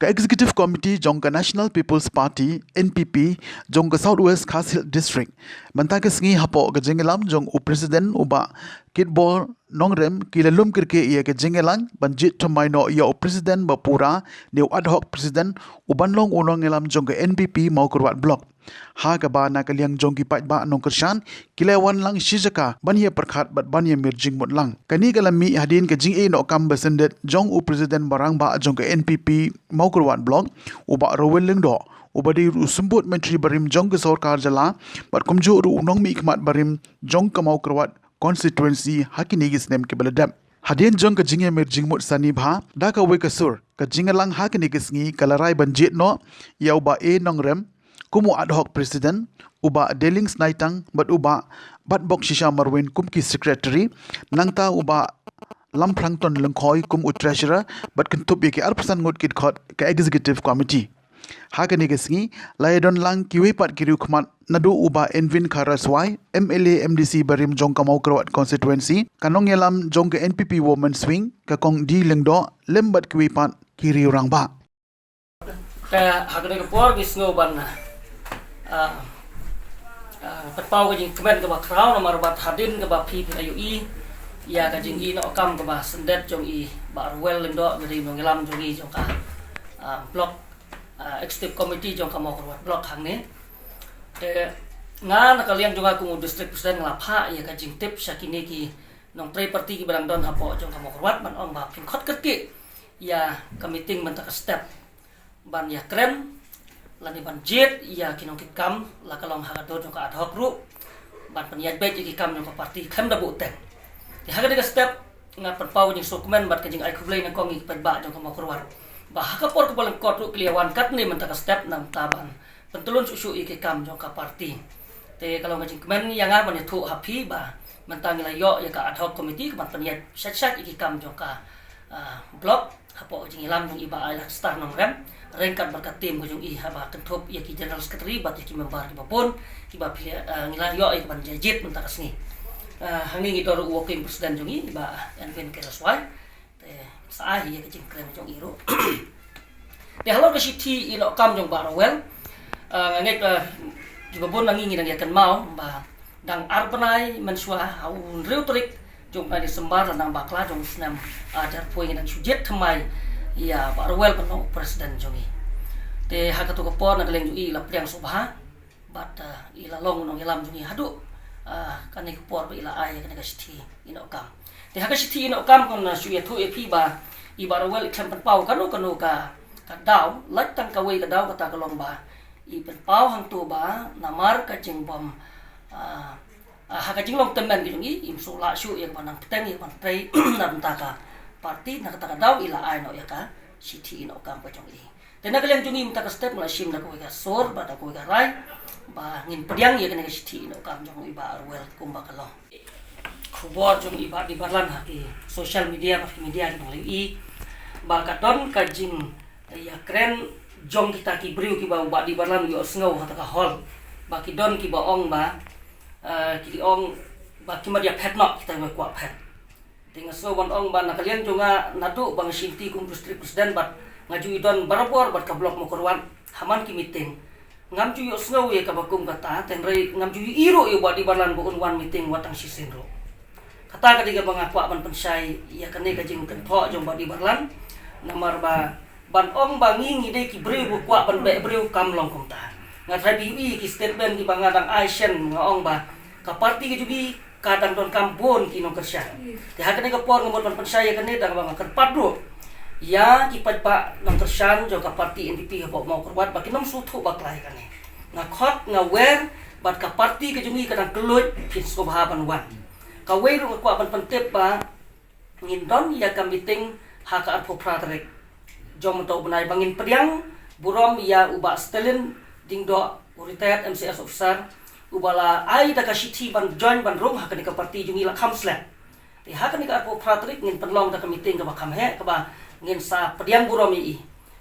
Ka Executive Committee jong ka National People's Party NPP jong ka Southwest Khas Hills District banta ka sngi hapo ka jengelam jong u President uba kitbol nongrem kilalum kirke ia ka jengelang banjit tomaino ia u President bapura new ad hoc President ubanlong unong ngelam jong ka NPP mau kurwat block ha ka ba na kaliang jong ki pat ba nong kershan kilewan lang shijaka banya perkhat bat banya mirjing mut lang kani kalami hadin ka jing e no kam basendet jong u President barang ba jong ka NPP mau kurwat block uba rowel lengdo ubadi usembut menteri barim jong ke sarkar jala bat kumju ru unong mi ikmat barim jong ka mau kurwat constituency hakini gisnem ke beladam hadin jong ka jinge mirjing mut sani bha da ka we kasur ka jingalang hakini gisngi kalarai banjit no ya uba e nongrem kumu ad hoc President uba Delings Naitang bat uba bat bok shisha marwin kumki secretary nangta uba lamprang ton lengkhoi kum u treasurer bat kentup ye ke arpasan ngut kit khot ka executive committee hakani gesngi laidon lang kiwi pat kiru khmat nadu uba Envin Kharaswai MLA MDC barim jong kamau krawat constituency kanong yelam jong ke NPP woman swing ka kong di lengdo lembat kiwi pat kiri orang ba ka hakani ka por gisngo ban patpau ka jing kemen ka ba kraw na marbat hadin ka ba pi ayu i ya ka jing i no kam ka ba sendet jong i ba well lendo ngri no ngelam jong i jong ka block executive committee jong ka mo ko block hang ni nga nakaliang jong aku district president nglapha ya ka jing tip sakini ki nong tre party ki barang don hapo jong ka mo ko ban on ba pin khot kerti ya ka meeting man ta ka step ban ya krem lani ban jet ya kinong kikam la kalong hagado jong ka ad hoc ru ban panyat bet ki kam jong ka party kham da bu ten di hagade ka step nga patpau jing dokumen bat ka jing ai khublai na kongi pat ba jong ka mo kurwar ba hakapor ka bolang kot ru kliawan kat ni man ta ka step nam taban pentulun susu i ki kam jong ka party te kalau ngajing kemen yang ban ya thu happy ba mentang la yo ya ka ad hoc committee ka ban panyat sat i ki kam jong ka blok hapo jing ilam jong iba ai star nong rem rengkat berkat tim kujung i haba kentup ya ki general secretary bat ya ki member ki babon ki ba ngilan yo i ban jajit mentak sni hangi ngi dor working president jung i ba Envin Kharaswai te sa ya ki jing kren jung i ro de halo ka city i lo kam jong ba well ngek ki babon nangi ngi nang ya kan mau ba dang arpanai mensua au riu trik jong ai sembar nang bakla jong snam ajar poing nang sujet thamai ya Pak Rowel penuh presiden jongi te hakatu ko por nagaleng jui la priang subha bat ila long nong ilam jungi hadu kani ko por ila ay kani ka sithi ino kam te haka sithi ino kam kon su ya thu epi ba I Pak Rowel ikham pau kanu ka daw lat tang ka we ka daw ka ta ka long ba I pau hang tu ba namar ka jing bom haka jing long temen jungi im su la su yang panang peteng yang pan trei nam ta ka parti nak kata daw ila ay no ya ka city no kam pa jong i te nak leng jungi mta ka step na sim na ko ka sor ba ta ko ka rai ba ngin pediang ya ka city no kam jong i ba well kumba ka lo khubor jong i ba di barlan ha ki social media no i ba ka don ka jing ya kren jong kita ki briu ki ba di barlan yo sngo ha ta ka hol ba ki don ki ba ong ba ki ong ba ki ma dia pet no kita kwa pet tinggal so ban ong ban nakalian juga nadu bang sinti kum district president bat ngaju idon barapor bat ka blok mo korwan haman ki meeting ngam ju yo snow ye ka bakum kata tenrei ngam ju iro yo bat di balan bo wan meeting watang sisinro kata ka diga bang akwa ban pensai ya kane ka jing kenpo jong bat di balan namar ba ban ong bangi ngide ki breu bo kwa ban be breu kam long kom ta ngatrai bi ki statement ki bangadang aisen ngong ba ka parti ki jugi kadang don kampun kino kersya te hakane ka por ngomot pan saya kane dang bang kerpadro ya ki pa nang kersan jo ka parti NPP ka mau korbat ba kinom suthu baklai kane na khot na wer bat ka parti ka jungi kadang kelut pin sobha ban wan ka wer ko pan tep ba ngindon ya ka meeting haka arpo pratrek jom to benai bangin pediang burom ya uba Stalin dingdo retired MCS officer ubala ai da ka city ban join ban room hakani ka parti jungi la kham slap ti hakani ka arpo pratrek ngin penlong da ka meeting ka ba kham he ka ba ngin sa pediang burom i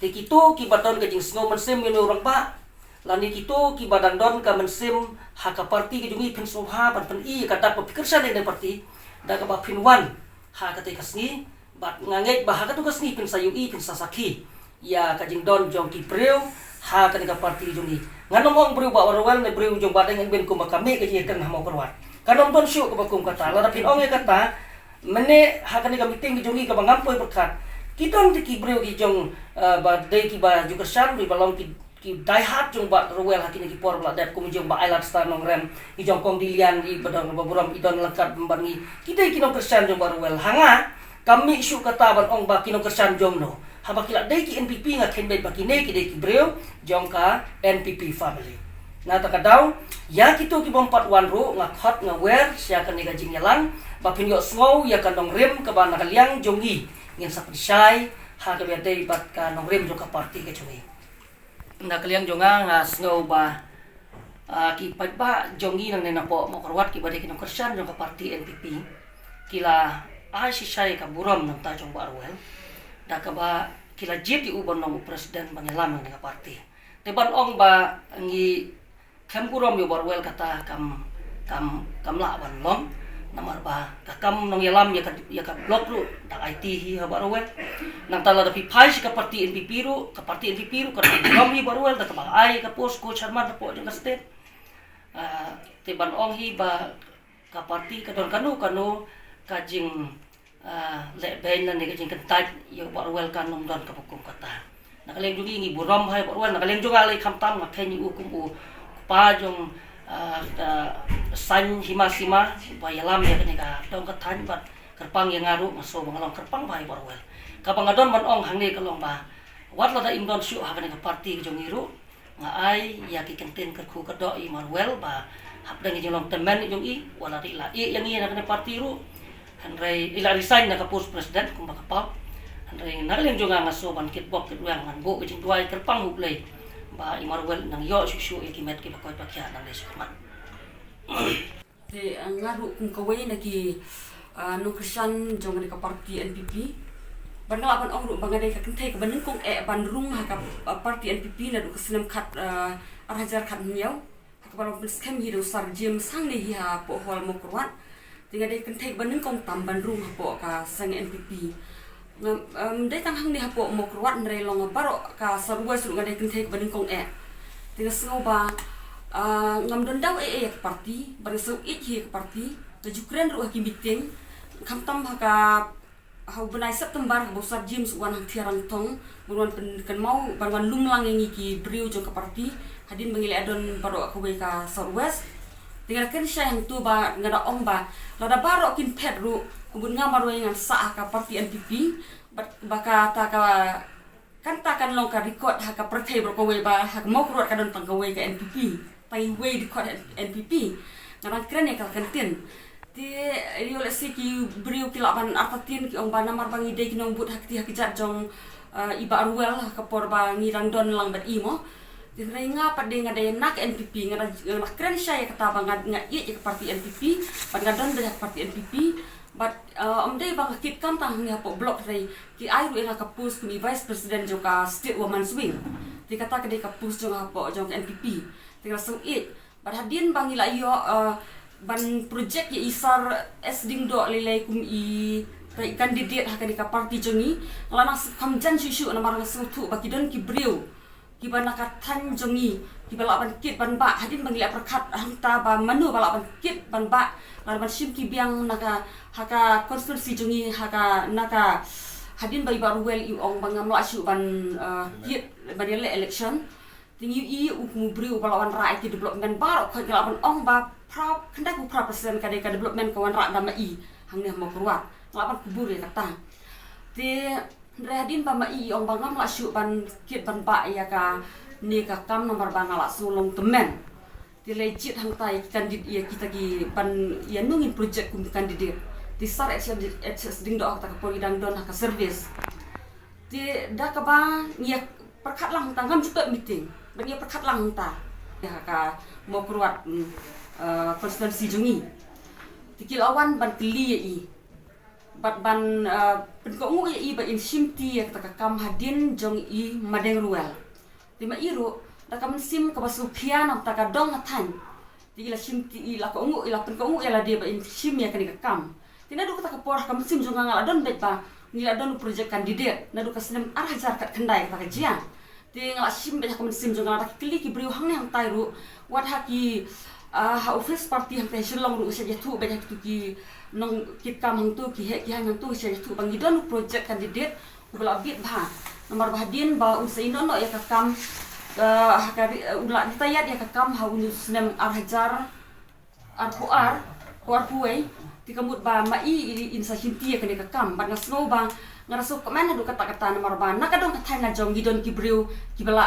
ti kito ki baton ka jing sngo mensim minu orang ba lani kito ki badang don ka mensim haka parti ka jungi pin sobha ban pen i ka ta pikir sa ne parti da ka ba pin wan ha ka te kasngi bat nganget bah ka tu kasngi pin sayu i pin sasaki ya kajing don jong ki breu ha kan ka parti jong i nganom ong breu ba warwel ne breu jong ba dengan ben kuma kami ka kan mau kerwat kanom don syu ka bakum kata la tapi ong kata mene ha kan ka meeting jong i ka bangampoi berkat kita ki breu ki jong ba dei ki ba juga san bi balong ki dai hat jong ba rowel hakini ki por bla dat kum jong ba ailat star nong rem i jong kong dilian i badang baburam idon lekat membangi kita ki nong kersan jong ba rowel hanga kami isu kata ban ong ba ki nong kersan jong no haba kila dei ki NPP nga ken bet bakine ki dei ki breu jong ka NPP family na takadaw ya kito ki bompat wanru nga khot nga wer sia kan ni gajing yalang ba pinyo slow ya kan nong rem ka ba nakaliang jong i ngin sa pensai ha ka dei bat ka nong rem jong ka parti ka jong nakaliang jonga nga snow ba ki pagba jongi nang nena po mo korwat ki bade kinong kersan jong ka parti NPP kila ay si say ka buram nang ta jong barwel da ka ba kila jit di ubon nang presiden banyalam nang ka parti teban ong ba ngi kam buram yo barwel kata kam la ban long namar ba kakam nong yalam ya ka blok lu tak IT hi ha barwel nang tala da pipai ka parti NPP ru ka parti NPP ru ka buram hi barwel da ka ba ai ka pos ko charman da po jong ka state teban ong hi ba ka parti ka don kanu kajing le ben na ni kajing kentai yo barwel kan nom don ka bukum kata nakaleng jugi ngi buram hai barwel nakaleng juga le kamtam ma ken yu ukum pa jong san hima bayalam ya kenika dong katan bat kerpang yang ngaru maso bangalong kerpang bai barwel kabangadon man ong hangne kalong ba wat la da indon syu ha kenika parti jong iru nga ai ya ki kenten kerku kedo i marwel ba hapdang jong temen jong i wala ri la i yang i na kenika parti ru hanrei ila resign na kapus presiden kum ba kapau hanrei nakaleng jong nga so ban kitbok kitwang ngan bo jing duai kerpang huplei ba imarwel nang yo syu ikimet ki bakoy pakya nang lesu man te ngaru kum kawai nagi no krisan jong ka parti NPP banal apan ong ru bangade ka kentai ka baneng kong ban rung ha ka parti NPP na du kesenam khat arhajar khat miau ka balong scam hi do sar jim sang ni ha po hol mo kurwat tinga de kentai baneng kong tam ban rung ha po ka sang NPP dai tang hang ni ha po mo kurwat ndrei long baro ka sarwa su ngade kentai baneng kong tinga sngo ba ngam don daw parti bar so hi parti the Ukraine ru ki meeting kam tam ka hau benai September bosar James wan hang tiarang tong buruan kan mau barwan lumlang ngi ki brio jong ka parti hadin bangile adon baro ka we ka Southwest tinggal kan sya yang tu ba ngada ong ba lada baro kin pet ru kubun ngamar we ngan sa ka parti NPP baka ta ka kan takan long ka record ha ka perthai bro ko we ba ha mau kurut ka don tang ka we ka NPP pai we di kod NPP ngaran keren ya kal kantin ti yo le ki brio ki laban artatin ki ong ba namar bangi de ki nong but hakti hakijat jong iba ruel ka por ba ngirang don lang bat imo ti nga pa de ngade nak NPP ngaran keren saya kata bang nga ye ka parti NPP ban ngadon de parti NPP but day bang kit kam tang nga po blok rei ki ai ru ka pus ki vice president jong ka state woman swing ti kata ka de ka pus jong po jong NPP tinggal sungit bar hadin bangila iyo ban project ya isar esding do lelai kum i kandidat ha ka parti jongi lanang kamjan susu na marang sutu baki don ki brio ki banaka tan jongi ki balaban kit ban ba hadin bangila perkat hangta ba manu balaban kit ban ba laban sim ki biang naka haka konstitusi jongi haka naka hadin bai baru well i ong bangam la asu ban kit ban election tinggi ukmu brio balawan ra IT development bar ko galaban ong ba pra kendak ku pra persen ka development kawan ra dama i hang ne mo keluar lapan kubur ya kata ti redin ba i ong bangam la syu ban kit ban ba ya ka ni ka kam nomor bang la sulong temen ti legit hang tai kandidat ya kita ki ban ya nungin project kum kandidat ti sar access ding do ta ka poli dang don ka service ti da ka ba ya perkat lang tangam juga meeting bagi perkat lang ta ya ka mo keluar konstitusi jungi tikil awan ban kli i bat ban penkongu i ba in simti ya ta kam hadin jong i madeng ruel tima iru ta kam sim ka basupian ta ka dong tan tikila simti i la kongu ila penkongu ila de ba in sim ya ka kam tina du ka por kam sim jong ngala don bet ba ngila don projek kandidat nadu kasnem arah jar kat kendai kata kajian ti ngala sim be ko sim jong ngala kili ki briu hang ne hang tai ru wat haki ha office party hang te shilong ru se jatu be tu ki nong kit kam hang tu ki he ki hang tu se jatu bang don projek kandidat ubala bit ba nomor bahadin ba usain no ya kakam hakari ulah ditayat ya kakam ha unu snem arah jar arpuar puai ti kamut ba mai insa hinti ka ne kakam ban ngasno ba ngaraso kemen adu kata-kata nomor ba nakadong katai na jong gidon kibriu kibala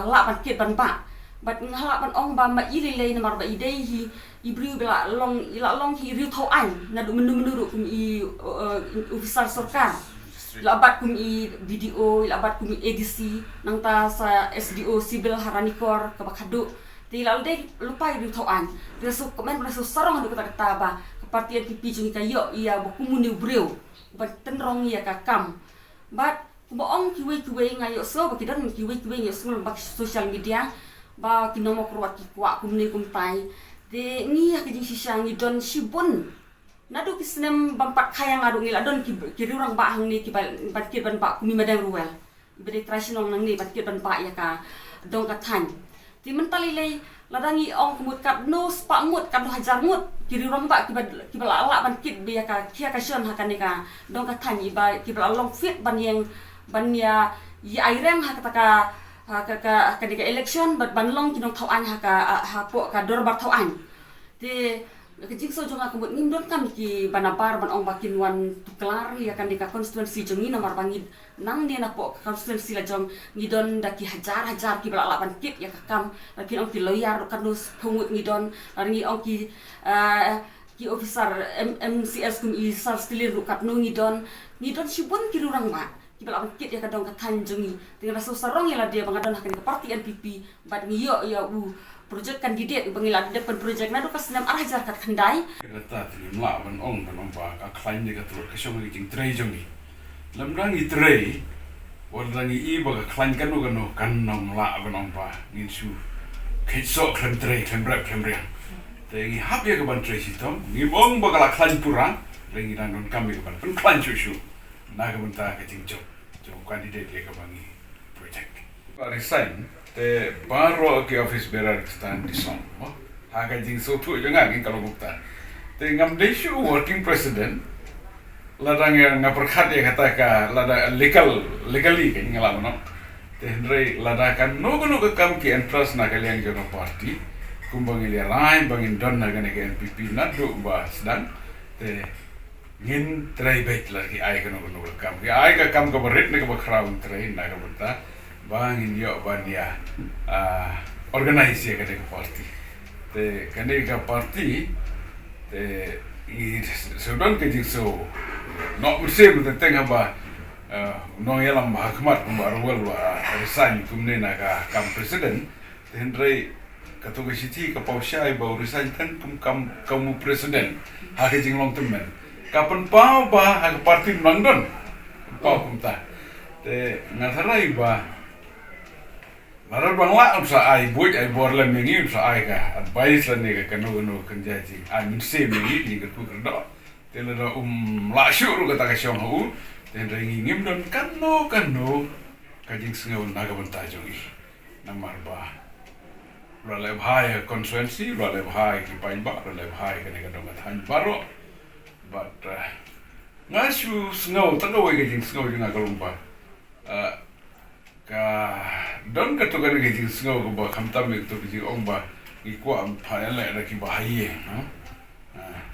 la ban kit ban ba bat nghala ban ong ba mai lele nomor ba idei hi ibriu bela long hi riu thau an na du menu kum i ofisar sarkar labat kum i video labat kum i edisi nang ta sa SDO Sibil Haranikor kabakadu ti lalu deh lupa riu thau an reso komen reso sarong adu kata-kata ba parti NPP jung kayo ia bokumun ni breu ban tenrong ia kakam bat kuboong kiwe ngayo so bakidon kiwe ngayo so bak social media ba kinomo kurwat ki kwa kumni kumtai de ngi ya kijing sisang idon sibon nadu kisnem bampat kayang adu ngila don kiri orang ba hang ni ki bat ki ban ba kumi madang ruel bede tradisional nang ni bat ki ban ba ya ka dong katan ti mentali lei ladangi ong kumut kap no spa mut kap hajar mut kiri orang ba ki bala ala ban kit be ya ka kia ka shon hakan ni ka dong katan iba ki bala long fit ban ya airem ha ka ka election ban long kinong thawan ha po ka dor bar thawan te kejing so jonga kemut ngindon kan ki banabar ban ong bakin wan tuklar ya kan di ka konstituensi jongi nomor bangid nang dia na po konstituensi la jong ngidon daki hajar ki bala ban kit ya kakam lagi ong ki loyar kan nos pungut ngidon lagi ong ki officer MCS kum i sal stilir rukat no ngidon sibon ki rurang ba ki bala ban kit ya kadong katan jongi dengan raso sarong ya la dia bangadon hakan ke parti NPP bat ngiyo ya projek kandidat bangila depan projek nadu kasnam arah zakat khandai kata tim la ban ong ban ba ka klaim ni ka tur ka shong ni jing trei jongi lamrang i trei wal i ba ka klaim kan no kan nong la ban ong ba ngin su kai so klem trei klem rem te ngi hab ya ka ban trei sitom ngi bong ba ka klaim pura lengi dan non kami ka ban klaim su na ka ban ta ka jing jo kandidat ya ka bangi projek resign te baro ke office bearer stand di son haga jing so tu jangan ngin kalau bukta te ngam desu working president ladang yang ngaperkhat ya kata ka lada legally kan ngalam no te hendrai ladakan no ke kam ki entrust na kalian jono party kumbang ili lain bangin don na gane ke NPP na do ba sedang te ngin trai baik lagi ai kan no kam ki ai ka kam ka berit na ka crown trai na ka bukta bangin yo bania organize ya kata parti te kane ka parti te i sudan ke jingso no bersih tentang apa no yalam hakmat baru wa resign kumne na ka kam presiden hendrai katu ke siti ka pausai ba resign kan kamu presiden ha ke jing long temen kapan pau ba ha parti nangdon pau kumta te ngasarai ba Lalu bangla usah ai buat ai borla mengi usah ai ka advice la nega kanu kenjaji ai minse mengi ni ka ku kerdo tele da la syuru kata ka syong hu ten ringi ngim don kanu kajing sengau naga benta jongi namar ba la bhai konstituensi la bhai ki pain ba la bhai ka nega dong tan baro but ngasu sengau tangawai kajing sengau jinga kalumpa ka don ka to kan ge jing sngau ko ba khamtam me to ji ong ba i kwa am pha la ra ki ba haye no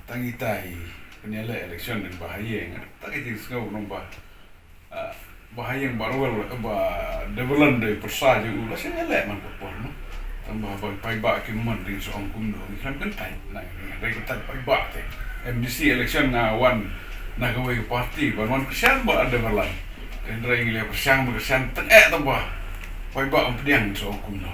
tangi tai ni la election ni ba haye ta ge jing sngau no ba haye ba ro ba develop de persa ji u la se la man ko no tam ba pai ba ki man ri so ong kum do ni kan kan tai na re ko tai pai ba te MDC election na one na ka we party ba man ksan ba develop Hendra ingin lihat bersang tengah tambah, pai ba ampiang so kumno.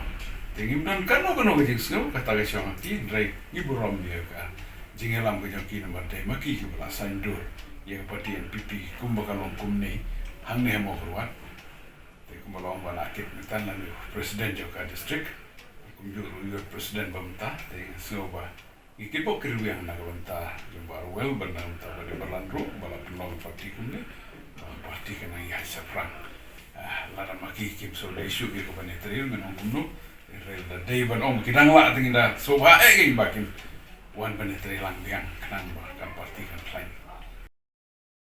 Tinggi dan kano kejing sengau kata ke siang aki, Hendra ibu rom dia ka. Jingelam ke jangki nomor dai maki ke belasan dur, ya parti NPP kumbakan kum ni, hang ni mau keluar. Te kumbalong bala akit mitan lalu presiden joka distrik, kumjur presiden bamta, te sengau ba. Ikit bo kiru yang nak bamta, jumpa well benar bamta pada berlandru, bala penolong parti kum ni. parti kena ia seprang lara maki kim so da isu ke bani tril menong kumnu rel da dei ban om kidang la tingin da soba e bakin wan bani tril lang diang kanang ba kan parti kan lain